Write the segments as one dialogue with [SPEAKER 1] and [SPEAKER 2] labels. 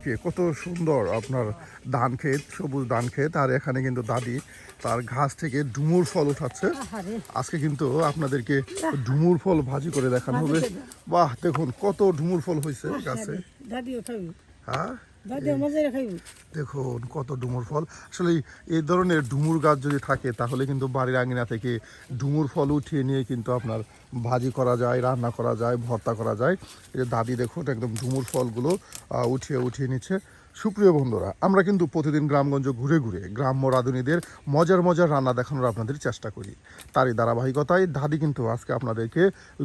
[SPEAKER 1] চারিদিকে কত সুন্দর আপনার ধান ক্ষেত, সবুজ ধান ক্ষেত। আর এখানে কিন্তু দাদি তার ঘাস থেকে ডুমুর ফল উঠাচ্ছে। আজকে কিন্তু আপনাদেরকে ডুমুর ফল ভাজি করে দেখানো হবে। বাহ, দেখুন কত ডুমুর ফল হয়েছে গাছে। হ্যাঁ, দেখুন কত ডুমুর ফল। আসলে এই ধরনের ডুমুর গাছ যদি থাকে তাহলে কিন্তু বাড়ির আঙিনা থেকে ডুমুর ফল উঠিয়ে নিয়ে কিন্তু আপনার ভাজি করা যায়, রান্না করা যায়, ভর্তা করা যায়। এই যে দাদি দেখুন একদম ডুমুর ফলগুলো উঠিয়ে নিচ্ছে। সুপ্রিয় বন্ধুরা, আমরা কিন্তু প্রতিদিন গ্রামগঞ্জ ঘুরে ঘুরে গ্রাম্য রাঁধুনিদের মজার মজার রান্না দেখানোর আপনাদের চেষ্টা করি। তারই ধারাবাহিকতায় দাদি কিন্তু আজকে আপনাদেরকে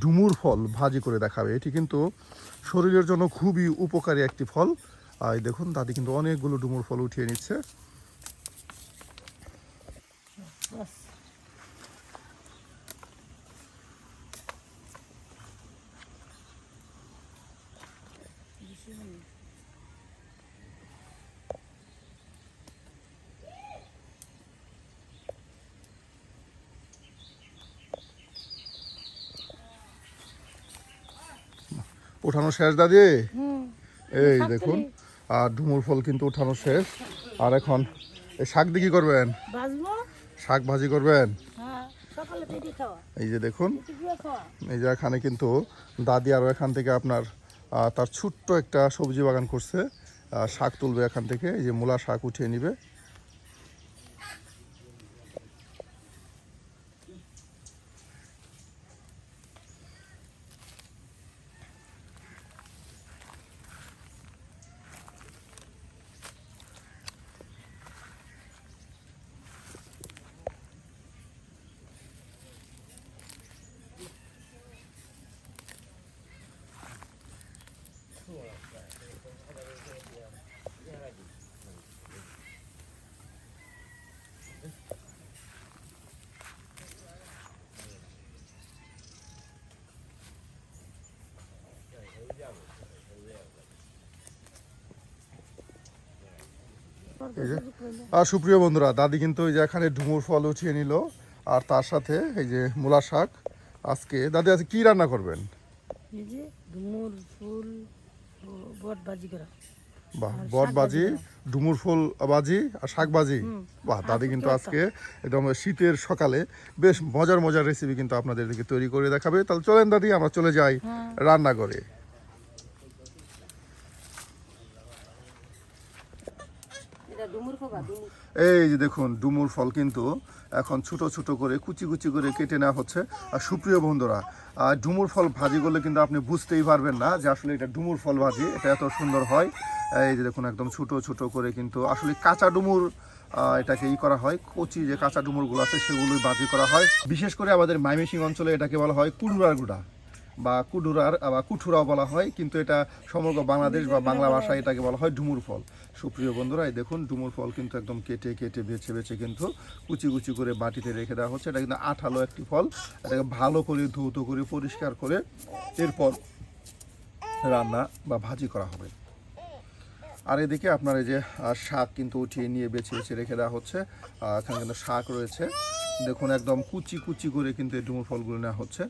[SPEAKER 1] ডুমুর ফল ভাজি করে দেখাবে। এটি কিন্তু শরীরের জন্য খুবই উপকারী একটি ফল। এই দেখুন দাদি কিন্তু অনেকগুলো ডুমুর ফল উঠিয়ে নিচ্ছে। উঠানো শেষ দাদি? এই দেখুন আর ডুমুর ফল কিন্তু উঠানো শেষ। আর এখন এই শাক দিয়ে কি করবেন? শাক ভাজি করবেন। এই যে দেখুন, এই যে এখানে কিন্তু দাদি আরও এখান থেকে আপনার তার ছোট্ট একটা সবজি বাগান করছে। শাক তুলবে এখান থেকে, এই যে মূলা শাক উঠিয়ে নিবে। আর সুপ্রিয় বন্ধুরা, দাদি কিন্তু এই যে এখানে ডুমুর ফল উঠিয়ে নিল আর তার সাথে এই যে মূলা শাক। আজকে দাদি আজকে কি রান্না করবেন? বাহ, বট ভাজি, ডুমুর ফুল ভাজি আর শাক ভাজি। বাহ, দাদি কিন্তু আজকে একদম শীতের সকালে বেশ মজার মজার রেসিপি কিন্তু আপনাদেরকে তৈরি করে দেখাবে। তাহলে চলেন দাদি আমরা চলে যাই রান্না করে। এই যে দেখুন ডুমুর ফল কিন্তু এখন ছোট ছোট করে কুচি কুচি করে কেটে নেওয়া হচ্ছে। আর সুপ্রিয় বন্ধুরা, ডুমুর ফল ভাজি করলে কিন্তু আপনি বুঝতেই পারবেন না যে আসলে এটা ডুমুর ফল ভাজি, এটা এত সুন্দর হয়। এই যে দেখুন একদম ছোট ছোট করে কিন্তু আসলে কাঁচা ডুমুর এটাকে করা হয়। কচি যে কাঁচা ডুমুরগুলো আছে সেগুলোই ভাজি করা হয়। বিশেষ করে আমাদের ময়মনসিংহ অঞ্চলে এটাকে বলা হয় কুড়ুরার গুঁড়া বা কুঠুরাও বলা হয়, কিন্তু এটা সমগ্র বাংলাদেশ বা বাংলা ভাষায় এটাকে বলা হয় ডুমুর ফল। সুপ্রিয় বন্ধুরা, এই দেখুন ডুমুর ফল কিন্তু একদম কেটে কেটে বেছে বেছে কিন্তু কুচি কুচি করে বাটিতে রেখে দেওয়া হচ্ছে। এটা কিন্তু আঠালো একটি ফল। এটাকে ভালো করে ধৌত করে পরিষ্কার করে এরপর রান্না বা ভাজি করা হবে। আর এদিকে আপনার এই যে শাক কিন্তু উঠিয়ে নিয়ে বেছে বেছে রেখে দেওয়া হচ্ছে। এখানে কিন্তু শাক রয়েছে, দেখুন একদম কুচি কুচি করে কিন্তু এই ডুমুর ফলগুলো নেওয়া হচ্ছে।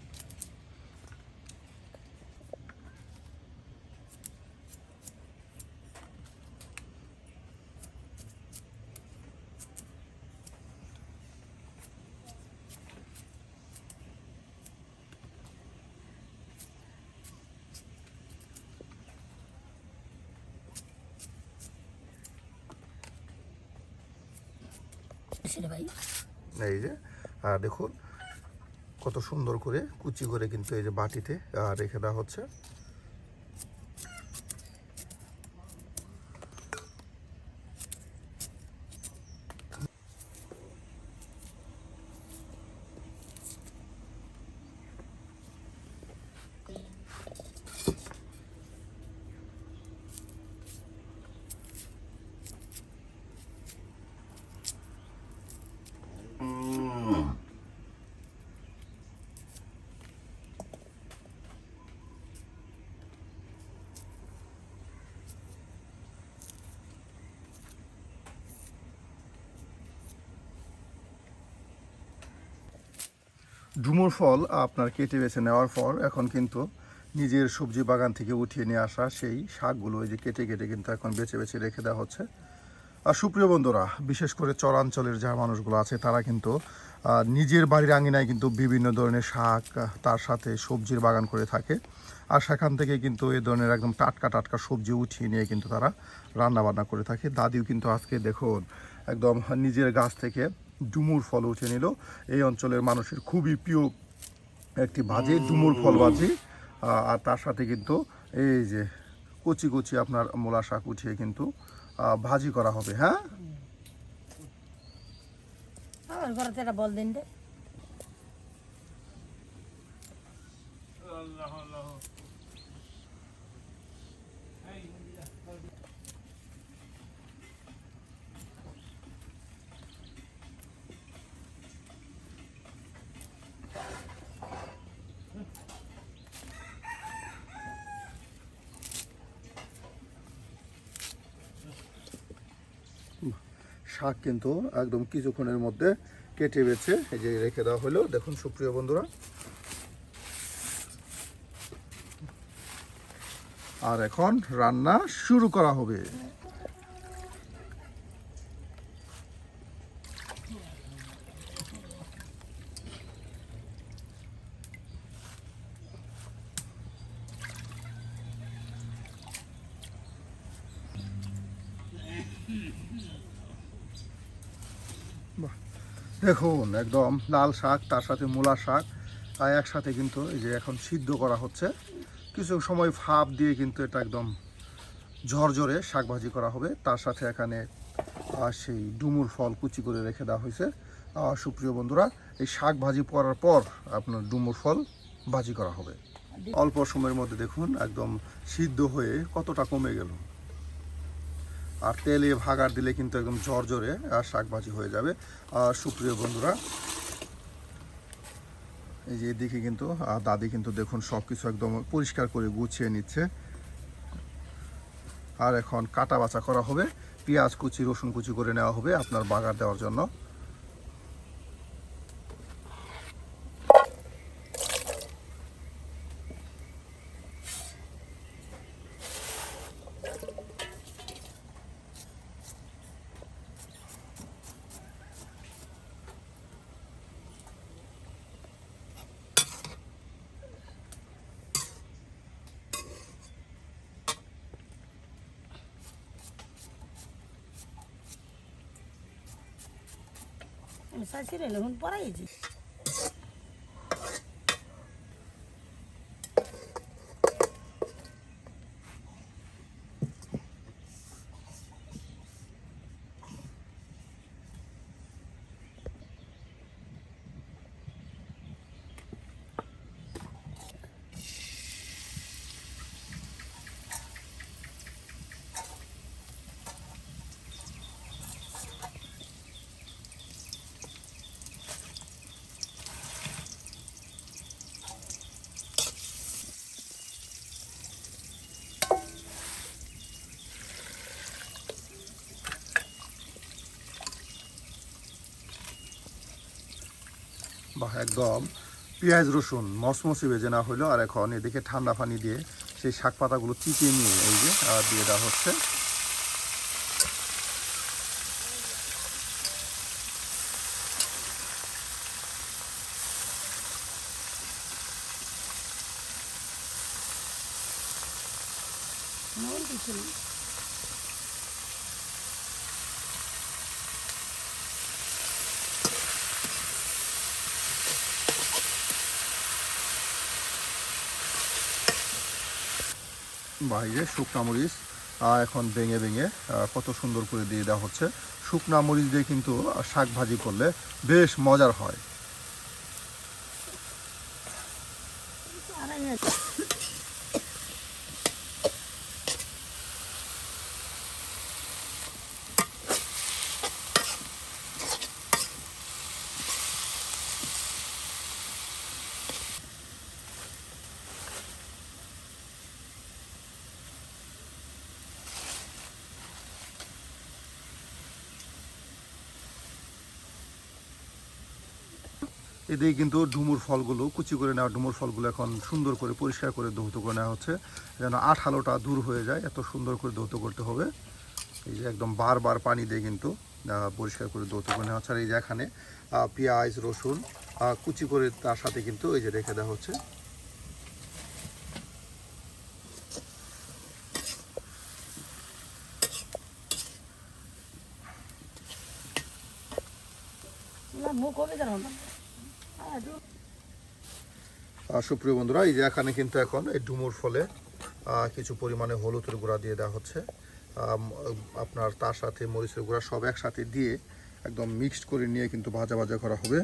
[SPEAKER 1] এই যে দেখুন কত সুন্দর করে কুচি করে কিন্তু এই যে বাটিতে রেখে দেওয়া হচ্ছে। ডুমুর ফল আপনার কেটে বেছে নেওয়ার পর এখন কিন্তু নিজের সবজি বাগান থেকে উঠিয়ে নিয়ে আসা সেই শাকগুলো এই যে কেটে কেটে কিন্তু এখন বেছে বেছে রেখে দেওয়া হচ্ছে। আর সুপ্রিয় বন্ধুরা, বিশেষ করে চরাঞ্চলের যা মানুষগুলো আছে তারা কিন্তু নিজের বাড়ির আঙিনায় কিন্তু বিভিন্ন ধরনের শাক তার সাথে সবজির বাগান করে থাকে। আর সেখান থেকে কিন্তু এই ধরনের একদম টাটকা টাটকা সবজি উঠিয়ে নিয়ে কিন্তু তারা রান্না বান্না করে থাকে। দাদিও কিন্তু আজকে দেখুন একদম নিজের গাছ থেকে ডুমুর ফল উঠে নিল। এই অঞ্চলের মানুষের খুবই প্রিয় একটি ভাজি, ডুমুর ফল ভাজি। আর তার সাথে কিন্তু এই যে কচি কচি আপনার মূলা শাক উঠিয়ে কিন্তু ভাজি করা হবে। হ্যাঁ,
[SPEAKER 2] বল দিন রে।
[SPEAKER 1] শাক কিন্তু একদম কিছুক্ষণের মধ্যে কেটে বেছে এই যে রেখে দেওয়া হলো। দেখুন সুপ্রিয় বন্ধুরা, আর এখন রান্না শুরু করা হবে। দেখুন একদম লাল শাক তার সাথে মূলা শাক আর একসাথে কিন্তু এই যে এখন সিদ্ধ করা হচ্ছে। কিছু সময় ভাপ দিয়ে কিন্তু এটা একদম ঝরঝরে শাক ভাজি করা হবে। তার সাথে এখানে সেই ডুমুর ফল কুচি করে রেখে দেওয়া হয়েছে। সুপ্রিয় বন্ধুরা, এই শাক ভাজি করার পর আপনার ডুমুর ফল ভাজি করা হবে। অল্প সময়ের মধ্যে দেখুন একদম সিদ্ধ হয়ে কতটা কমে গেল। আর তেলে ভাগার দিলে কিন্তু একদম ঝরঝরে শাক ভাজি হয়ে যাবে। সুপ্রিয় বন্ধুরা, এই যে এদিকে কিন্তু দাদি কিন্তু দেখুন সব কিছু একদম পরিষ্কার করে গুছিয়ে নিচ্ছে। আর এখন কাটা বাছা করা হবে, পেঁয়াজ কুচি রসুন কুচি করে নেওয়া হবে আপনার বাগার দেওয়ার জন্য।
[SPEAKER 2] শাশির এলে হুন পড়াইছি।
[SPEAKER 1] বা একদম পেঁয়াজ রসুন মসমসে ভেজে না হলো। আর এখন এদিকে ঠান্ডা পানি দিয়ে সেই শাক পাতাগুলো চিপিয়ে নিয়ে এই যে দিয়ে দেওয়া হচ্ছে। বাইরে শুকনা মরিচ এখন ভেঙে ভেঙে কত সুন্দর করে দিয়ে দেওয়া হচ্ছে। শুকনা মরিচ দিয়ে কিন্তু শাক ভাজি করলে বেশ মজার হয়। এদিকে কিন্তু ডুমুর ফলগুলো কুচি করে নেওয়া ডুমুর ফলগুলো এখন সুন্দর করে পরিষ্কার করে ধৌত করে নেওয়া হচ্ছে, যেন আঠালোটা দূর হয়ে যায়। এত সুন্দর করে ধৌত করতে হবে। এই যে একদম বারবার পানি দিয়ে কিন্তু পরিষ্কার করে ধৌত করে নেওয়া হচ্ছে। আর এই যে এখানে পেঁয়াজ রসুন কুচি করে তার সাথে কিন্তু এই যে রেখে দেওয়া হচ্ছে।
[SPEAKER 2] মুখ হবে জানো না।
[SPEAKER 1] সুপ্রিয় বন্ধুরা, এই যে এখানে কিন্তু এখন এই ডুমুর ফলে কিছু পরিমাণে হলুদের গুঁড়া দিয়ে দেওয়া হচ্ছে। আপনার তার সাথে মরিচের গুঁড়া সব একসাথে দিয়ে একদম মিক্সড করে নিয়ে কিন্তু ভাজা ভাজা করা হবে।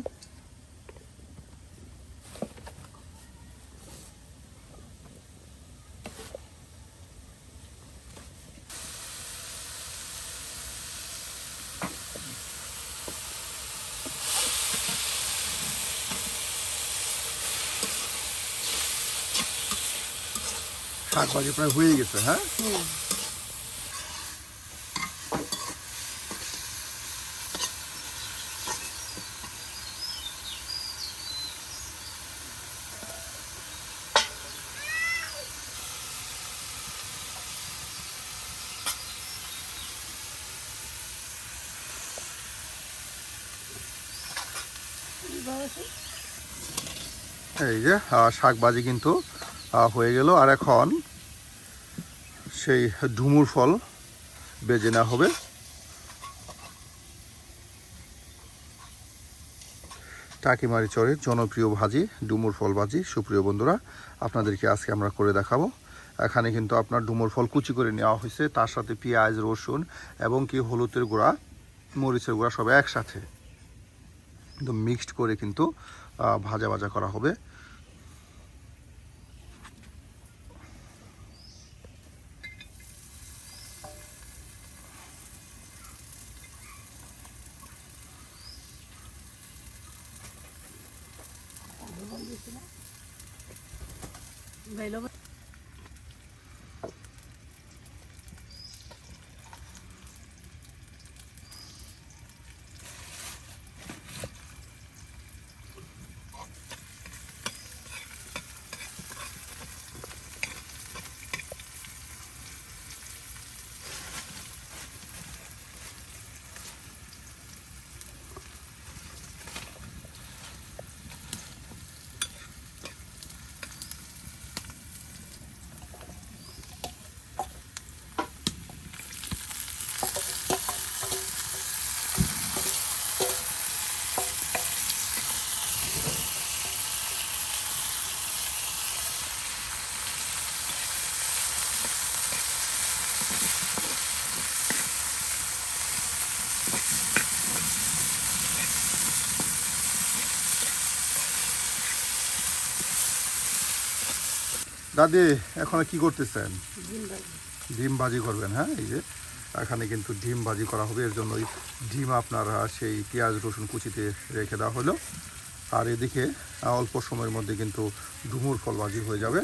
[SPEAKER 1] শাক ভাজি প্রায় হয়ে গেছে। হ্যাঁ, এই যে শাক ভাজি কিন্তু হয়ে গেল। আর এখন সেই ডুমুর ফল বেজে নেওয়া হবে। টাকিমারি চরের জনপ্রিয় ভাজি ডুমুর ফল ভাজি। সুপ্রিয় বন্ধুরা, আপনাদেরকে আজকে আমরা করে দেখাবো। এখানে কিন্তু আপনার ডুমুর ফল কুচি করে নেওয়া হয়েছে, তার সাথে পেঁয়াজ রসুন এবং কি হলুদের গুঁড়া মরিচের গুঁড়া সব একসাথে একদম মিক্সড করে কিন্তু ভাজা ভাজা করা হবে। দাদি, এখন কি করতেছেন? ডিম ভাজি করবেন। হ্যাঁ, এই যে এখানে কিন্তু ডিম ভাজি করা হবে। এর জন্য ডিম আপনার সেই পেঁয়াজ রসুন কুচিতে রেখে দেওয়া হলো। আর এদিকে অল্প সময়ের মধ্যে কিন্তু ডুমুর ফল ভাজি হয়ে যাবে।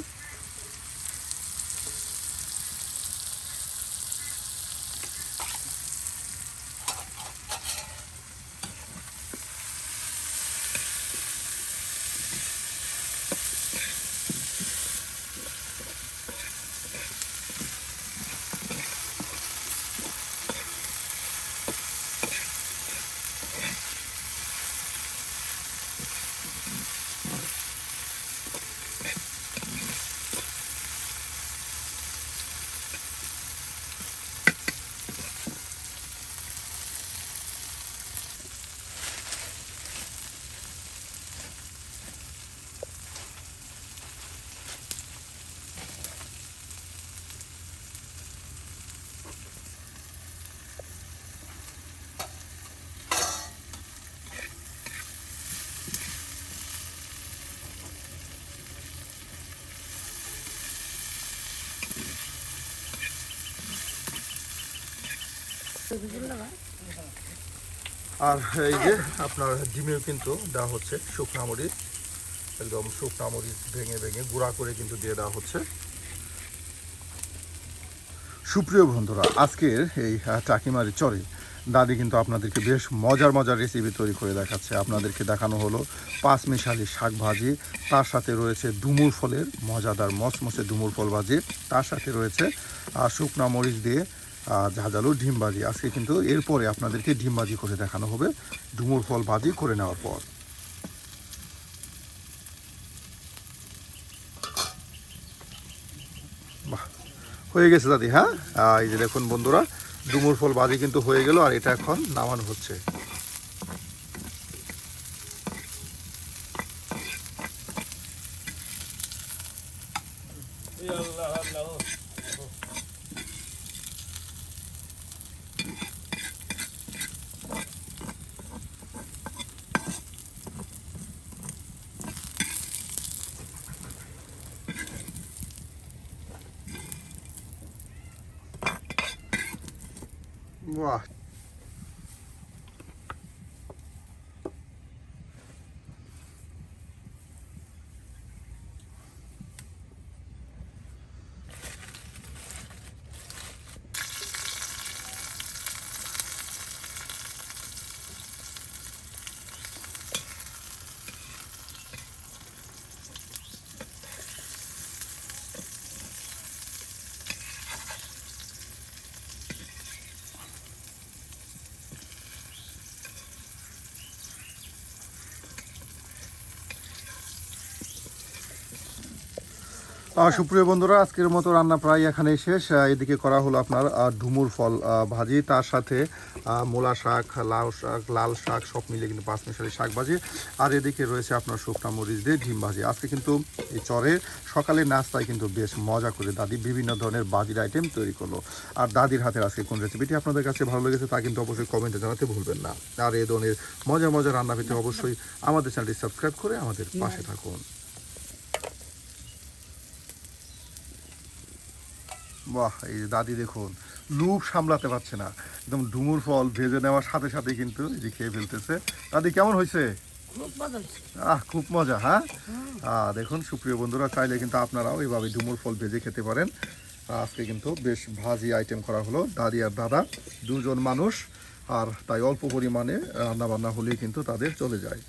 [SPEAKER 1] আর এই যে আপনার ডিমেও কিন্তু দেওয়া হচ্ছে শুকনা মরিচ, একদম শুকনা মরিচ ভেঙে ভেঙে গুঁড়া করে কিন্তু দিয়ে দেওয়া হচ্ছে। সুপ্রিয় বন্ধুরা, আজকের এই টাকিমারি চরে দাদি কিন্তু আপনাদেরকে বেশ মজার মজার রেসিপি তৈরি করে দেখাচ্ছে। আপনাদেরকে দেখানো হলো পাঁচমিশালি শাক ভাজি, তার সাথে রয়েছে ডুমুর ফলের মজাদার মচমচে ডুমুর ফল ভাজি, তার সাথে রয়েছে শুকনা মরিচ দিয়ে ঝাঁঝালো ডিম ভাজি। আজকে কিন্তু এরপরে আপনাদেরকে ডিম ভাজি করে দেখানো হবে ডুমুর ফল ভাজি করে নেওয়ার পর। বাহ, হয়ে গেছে দাদি। হ্যাঁ, এই যে দেখুন বন্ধুরা, ডুমুর ফল ভাজি কিন্তু হয়ে গেল, আর এটা এখন নামানো হচ্ছে। বাহ, সুপ্রিয় বন্ধুরা, আজকের মতো রান্না প্রায় এখানেই শেষ। এদিকে করা হলো আপনার ডুমুর ফল ভাজি, তার সাথে মূলা শাক, লাল শাক সব মিলে কিন্তু পাঁচমিশালি শাক ভাজি, আর এদিকে রয়েছে আপনার শুকনা মরিচ দিয়ে ডিম ভাজি। আজকে কিন্তু এই চরে সকালের নাস্তায় কিন্তু বেশ মজা করে দাদি বিভিন্ন ধরনের ভাজির আইটেম তৈরি করলো। আর দাদির হাতের আজকে কোন রেসিপিটি আপনাদের কাছে ভালো লেগেছে তা কিন্তু অবশ্যই কমেন্টে জানাতে ভুলবেন না। আর এই ধরনের মজার মজার রান্না পেতে অবশ্যই আমাদের চ্যানেলটি সাবস্ক্রাইব করে আমাদের পাশে থাকুন। বাহ, এই যে দাদি দেখুন, লুপ সামলাতে পারছে না, একদম ডুমুর ফল ভেজে নেওয়ার সাথে সাথে কিন্তু এই যে খেয়ে ফেলতেছে। দাদি কেমন হয়েছে?
[SPEAKER 2] খুব মজা হচ্ছে।
[SPEAKER 1] খুব মজা। হ্যাঁ, দেখুন সুপ্রিয় বন্ধুরা, চাইলে কিন্তু আপনারাও এইভাবে ডুমুর ফল ভেজে খেতে পারেন। আজকে কিন্তু বেশ ভাজি আইটেম করা হলো, দাদি আর দাদা দুজন মানুষ, আর তাই অল্প পরিমাণে রান্না বান্না হলেই কিন্তু তাদের চলে যায়।